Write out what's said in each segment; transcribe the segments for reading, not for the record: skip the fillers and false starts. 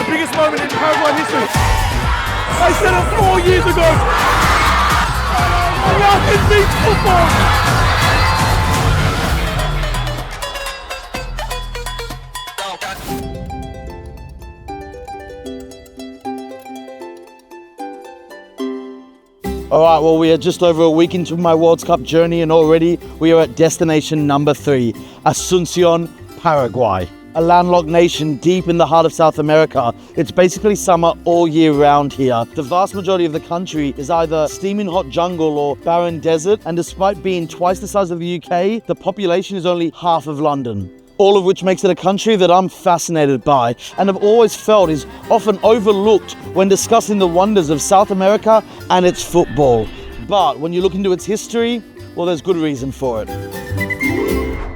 the biggest moment in Paraguay history. I said it 4 years ago. Nothing beats football. All right, well, we are just over a week into my World Cup journey and already we are at destination number 3, Asunción, Paraguay. A landlocked nation deep in the heart of South America. It's basically summer all year round here. The vast majority of the country is either steaming hot jungle or barren desert, and despite being twice the size of the UK, the population is only half of London. All of which makes it a country that I'm fascinated by and have always felt is often overlooked when discussing the wonders of South America and its football. But when you look into its history, well, there's good reason for it.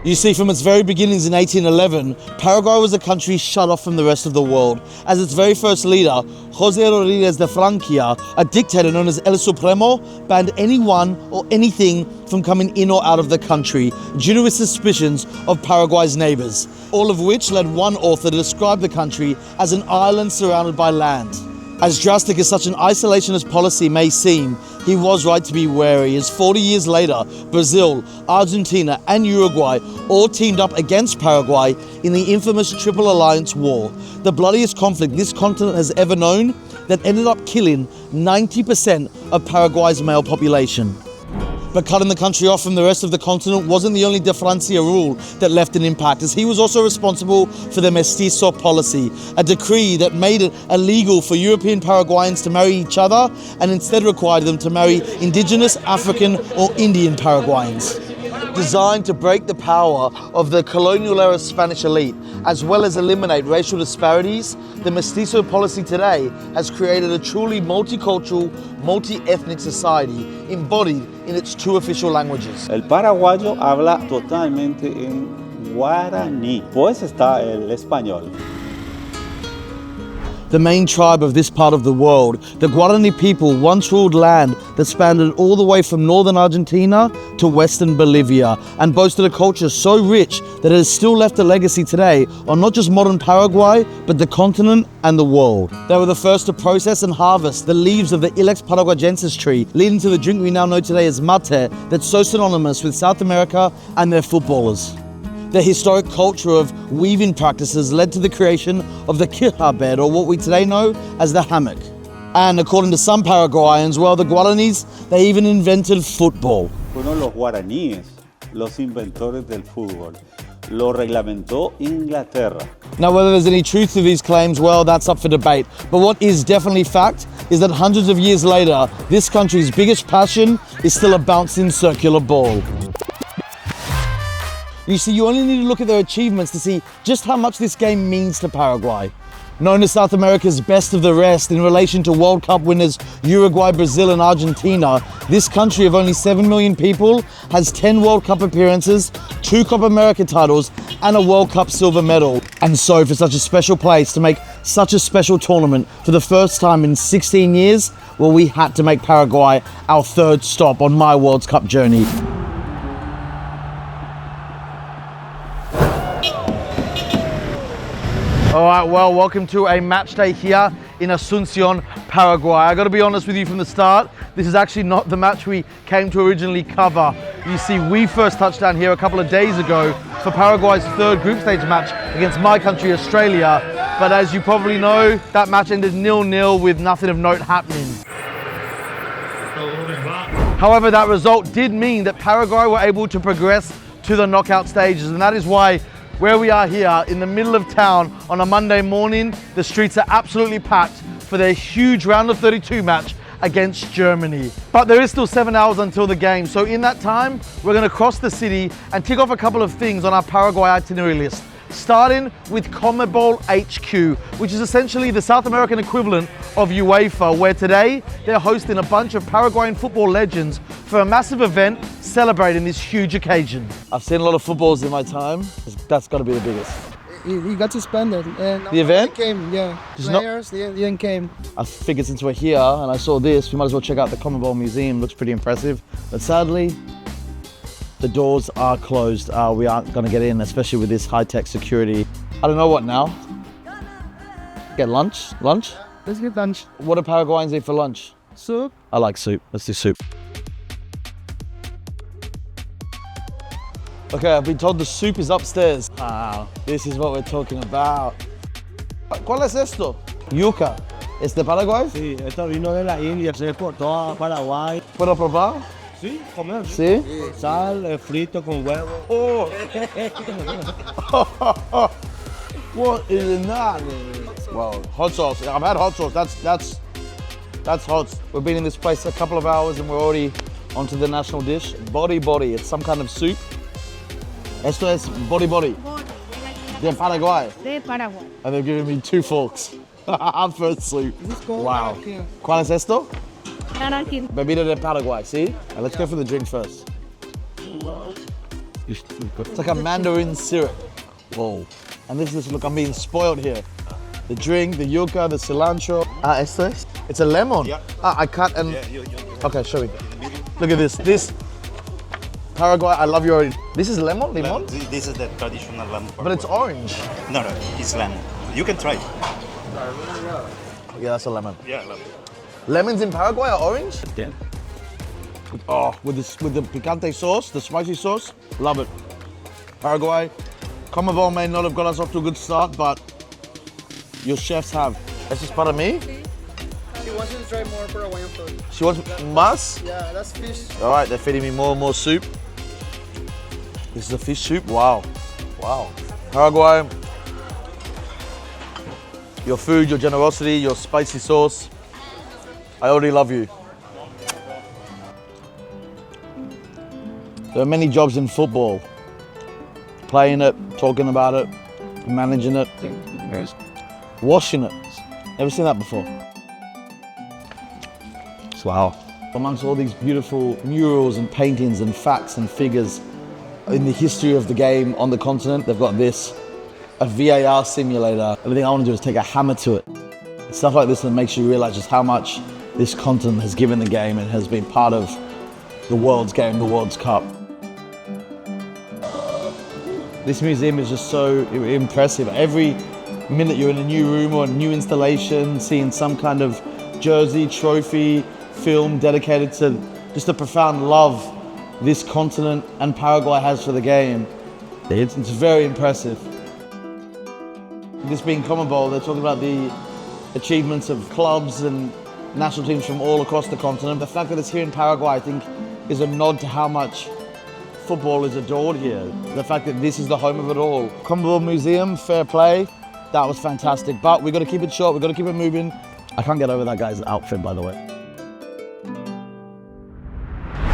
You see, from its very beginnings in 1811, Paraguay was a country shut off from the rest of the world, as its very first leader, José Rodríguez de Francia, a dictator known as El Supremo, banned anyone or anything from coming in or out of the country due to his suspicions of Paraguay's neighbors, all of which led one author to describe the country as an island surrounded by land. As drastic as such an isolationist policy may seem, he was right to be wary, as 40 years later, Brazil, Argentina and Uruguay all teamed up against Paraguay in the infamous Triple Alliance War, the bloodiest conflict this continent has ever known that ended up killing 90% of Paraguay's male population. But cutting the country off from the rest of the continent wasn't the only de Francia rule that left an impact, as he was also responsible for the mestizo policy, a decree that made it illegal for European Paraguayans to marry each other and instead required them to marry indigenous African or Indian Paraguayans. Designed to break the power of the colonial-era Spanish elite, as well as eliminate racial disparities, the mestizo policy today has created a truly multicultural, multi-ethnic society embodied in its 2 official languages. El paraguayo habla totalmente en Guarani, pues está el español. The main tribe of this part of the world, the Guarani people once ruled land that spanned all the way from northern Argentina to western Bolivia and boasted a culture so rich that it has still left a legacy today on not just modern Paraguay, but the continent and the world. They were the first to process and harvest the leaves of the Ilex paraguayensis tree, leading to the drink we now know today as mate that's so synonymous with South America and their footballers. The historic culture of weaving practices led to the creation of the quija bed, or what we today know as the hammock. And according to some Paraguayans, well, the Guaranis, they even invented football. Fueron los guaraníes los inventores del fútbol. Lo reglamentó Inglaterra. Now, whether there's any truth to these claims, well, that's up for debate. But what is definitely fact is that hundreds of years later, this country's biggest passion is still a bouncing circular ball. You see, you only need to look at their achievements to see just how much this game means to Paraguay. Known as South America's best of the rest in relation to World Cup winners Uruguay, Brazil and Argentina, this country of only 7 million people has 10 World Cup appearances, 2 Copa America titles and a World Cup silver medal. And so for such a special place to make such a special tournament for the first time in 16 years, well, we had to make Paraguay our 3rd stop on my World Cup journey. All right, well, welcome to a match day here in Asunción, Paraguay. I got to be honest with you from the start, this is actually not the match we came to originally cover. You see, we first touched down here a couple of days ago for Paraguay's 3rd group stage match against my country, Australia. But as you probably know, that match ended 0-0 with nothing of note happening. However, that result did mean that Paraguay were able to progress to the knockout stages, and that is why where we are here in the middle of town on a Monday morning, the streets are absolutely packed for their huge round of 32 match against Germany. But there is still 7 hours until the game, so in that time, we're going to cross the city and tick off a couple of things on our Paraguay itinerary list. Starting with Conmebol HQ, which is essentially the South American equivalent of UEFA, where today they're hosting a bunch of Paraguayan football legends for a massive event celebrating this huge occasion. I've seen a lot of footballs in my time. That's got to be the biggest. You got to spend it. And the event? Came, yeah. Players, the event came. I figured since we're here and I saw this, we might as well check out the Conmebol Museum. Looks pretty impressive. But sadly, the doors are closed. We aren't going to get in, especially with this high-tech security. I don't know what now. Get lunch? Lunch? Let's get lunch. What do Paraguayans eat for lunch? Soup. I like soup. Let's do soup. Okay, I've been told the soup is upstairs. Wow, this is what we're talking about. ¿Cuál es esto? Yuca. ¿Es de Paraguay? Sí, esto vino de la India, se exportó a Paraguay. ¿Puedo probar? Sí, comer. ¿Sí? Sal, frito con huevo. Oh. What is in that? Wow, hot sauce. I've had hot sauce. That's hot. We've been in this place a couple of hours and we're already onto the national dish. Bori bori. It's some kind of soup. Esto es bori bori. De Paraguay. De Paraguay. And they've given me 2 forks. First soup. Wow. ¿Cuál es esto? Argentina. Bebida de Paraguay, see? Let's go for the drink first. It's like a mandarin syrup. Whoa. And this is, look, I'm being spoiled here. The drink, the yuca, the cilantro. Esto es? It's a lemon. Yeah. I cut and... Yeah, you. Okay, show me. Look at this. This, Paraguay, I love your... This is lemon? Limon? This is the traditional lemon. But it's orange. No, it's lemon. You can try it. Yeah, that's a lemon. Yeah, lemon. Lemons in Paraguay are orange? Yeah. Oh, with the picante sauce, the spicy sauce, love it. Paraguay, Conmebol may not have got us off to a good start, but your chefs have. This is para me. She wants you to try more Paraguayan food. She wants mas. Yeah, that's fish. All right, they're feeding me more and more soup. This is a fish soup. Wow, wow. Paraguay, your food, your generosity, your spicy sauce. I already love you. There are many jobs in football. Playing it, talking about it, managing it, washing it. Never seen that before. Wow. Amongst all these beautiful murals and paintings and facts and figures in the history of the game on the continent, they've got this, a VAR simulator. Everything I want to do is take a hammer to it. It's stuff like this that makes you realize just how much this continent has given the game and has been part of the world's game, the World Cup. This museum is just so impressive. Every minute you're in a new room or a new installation, seeing some kind of jersey, trophy, film dedicated to just the profound love this continent and Paraguay has for the game. It's very impressive. This being Conmebol, they're talking about the achievements of clubs and national teams from all across the continent. The fact that it's here in Paraguay, I think, is a nod to how much football is adored here. The fact that this is the home of it all. Conmebol Museum, fair play. That was fantastic. But we've got to keep it short, we've got to keep it moving. I can't get over that guy's outfit, by the way.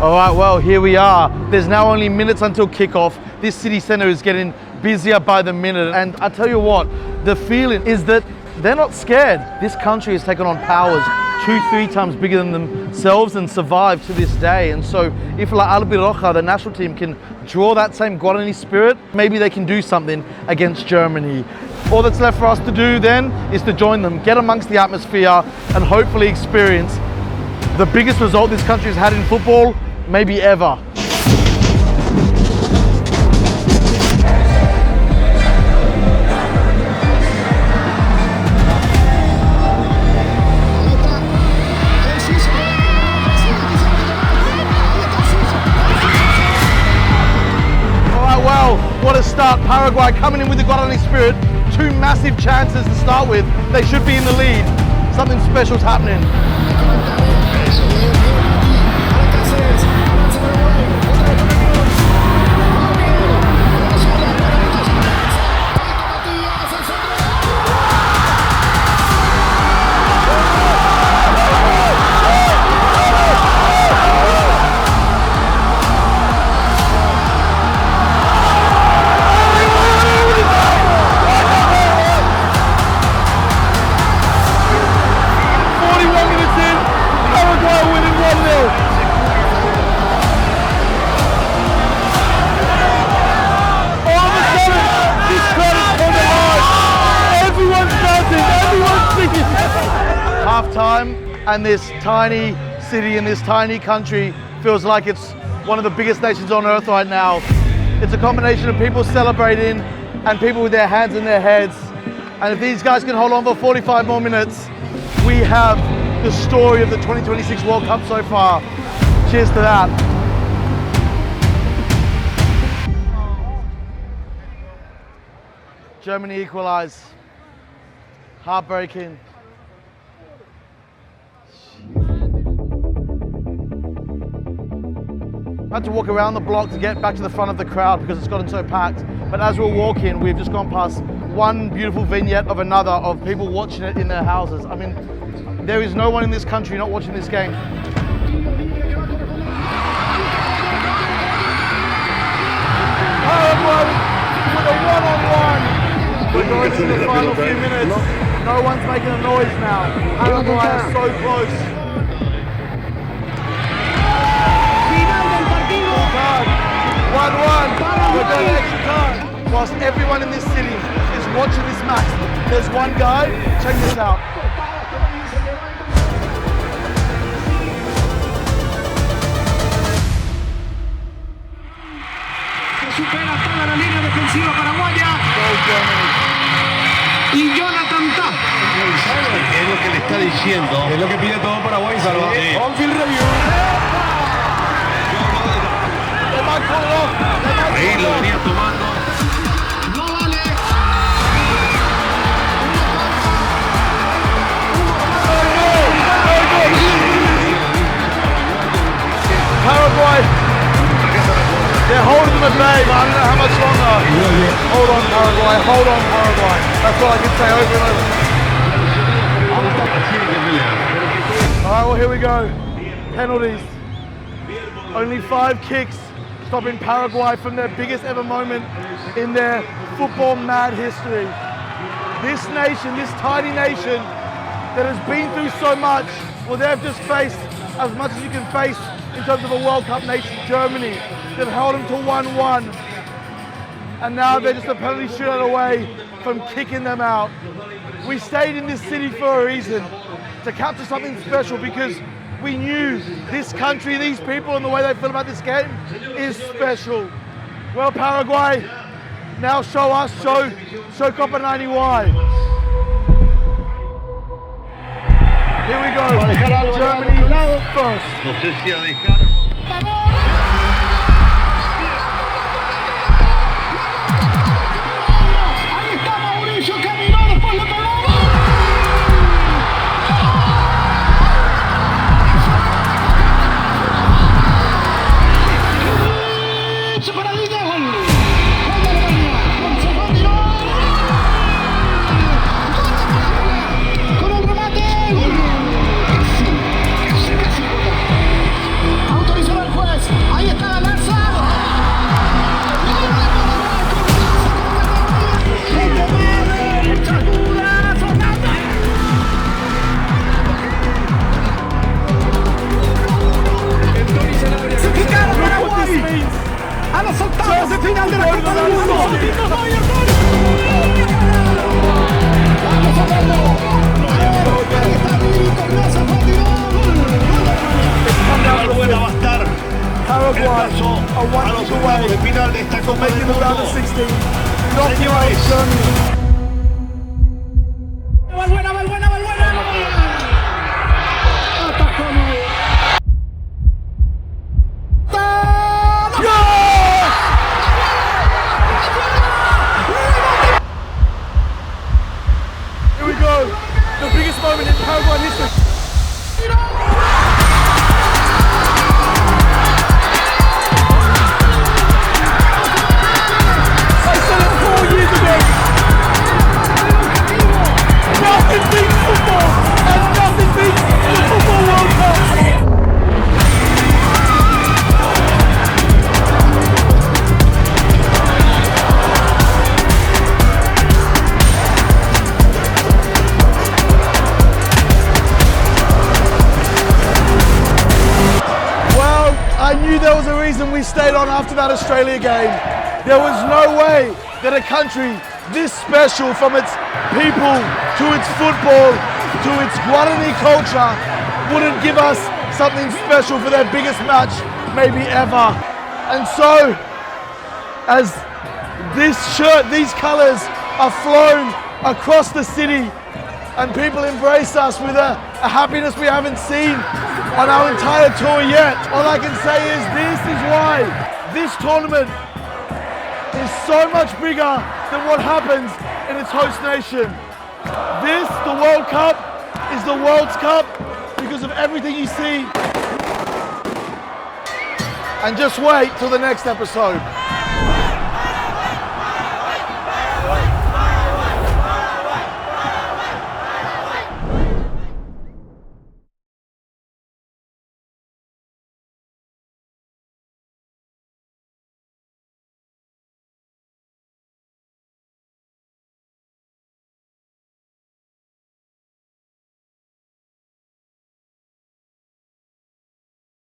All right, well, here we are. There's now only minutes until kickoff. This city center is getting busier by the minute. And I tell you what, the feeling is that they're not scared. This country has taken on powers 2-3 times bigger than themselves and survived to this day. And so if like Albirroja, the national team, can draw that same Guarani spirit, maybe they can do something against Germany. All that's left for us to do then is to join them, get amongst the atmosphere and hopefully experience the biggest result this country has had in football, maybe ever. What a start. Paraguay coming in with the Guarani spirit. 2 massive chances to start with. They should be in the lead. Something special's happening. Half-time, and this tiny city in this tiny country feels like it's one of the biggest nations on earth right now. It's a combination of people celebrating and people with their hands in their heads. And if these guys can hold on for 45 more minutes, we have the story of the 2026 World Cup so far. Cheers to that. Germany equalise. Heartbreaking. I had to walk around the block to get back to the front of the crowd because it's gotten so packed. But as we're walking, we've just gone past one beautiful vignette of another of people watching it in their houses. I mean, there is no one in this country not watching this game. Paraguay with a one-on-one. We're going into the final few minutes. No one's making a noise now. Paraguay is so close. Final del partido. 1-1. We're going extra time. Whilst everyone in this city is watching this match, there's one guy. Check this out. Supera toda la línea defensiva paraguaya. Go Germany. Y Jonathan Tah. Es lo que le está diciendo. Es lo que pide todo Paraguay, Salva. On-field review. They might call it off. Ahí lo venía tomando. No vale. Paraguay. They're holding them at bay, but I don't know how much longer. Hold on, Paraguay. Hold on, Paraguay. That's all I can say over and over. All right, well, here we go. Penalties. Only 5 kicks stopping Paraguay from their biggest ever moment in their football mad history. This nation, this tiny nation that has been through so much, well, they've just faced as much as you can face in terms of a World Cup nation, Germany. They've held them to 1-1. And now they're just a penalty shootout away from kicking them out. We stayed in this city for a reason, to capture something special, because we knew this country, these people, and the way they feel about this game is special. Well, Paraguay, now show us, show Copa 90 why. Here we go, Germany first. No sé si a dejar. Ahí está Mauricio, caminó, después le pegó. Separadita, gol. Gol de Alemania. Se fue, tiró. Con un remate. Gol. Casi. Autorizó el juez. Ahí está la lanza. Clasificaron Paraguay a los octavos de final de la Copa del Mundo. Vamos a verlo. Ahí está Milito, Plaza, Buena va a estar el Paraguay paso are a one los kick octavos away de final de esta from Copa del making the round of Mundo. 16. Knocking out Señores. Germany. Valbuena. Atajó mal. Here we go. The biggest moment in Paraguay history. I said it 4 years ago. Nothing beats football, and nothing beats the Football World Cup. Well, I knew there was a reason we stayed on after that Australia game. There was no way that a country this special, from its people to its football to its Guarani culture, wouldn't give us something special for their biggest match maybe ever. And so, as this shirt, these colours are flown across the city, and people embrace us with a happiness we haven't seen on our entire tour yet. All I can say is this is why this tournament is so much bigger than what happens in its host nation. This, the World Cup, is the World's Cup because of everything you see. And just wait till the next episode.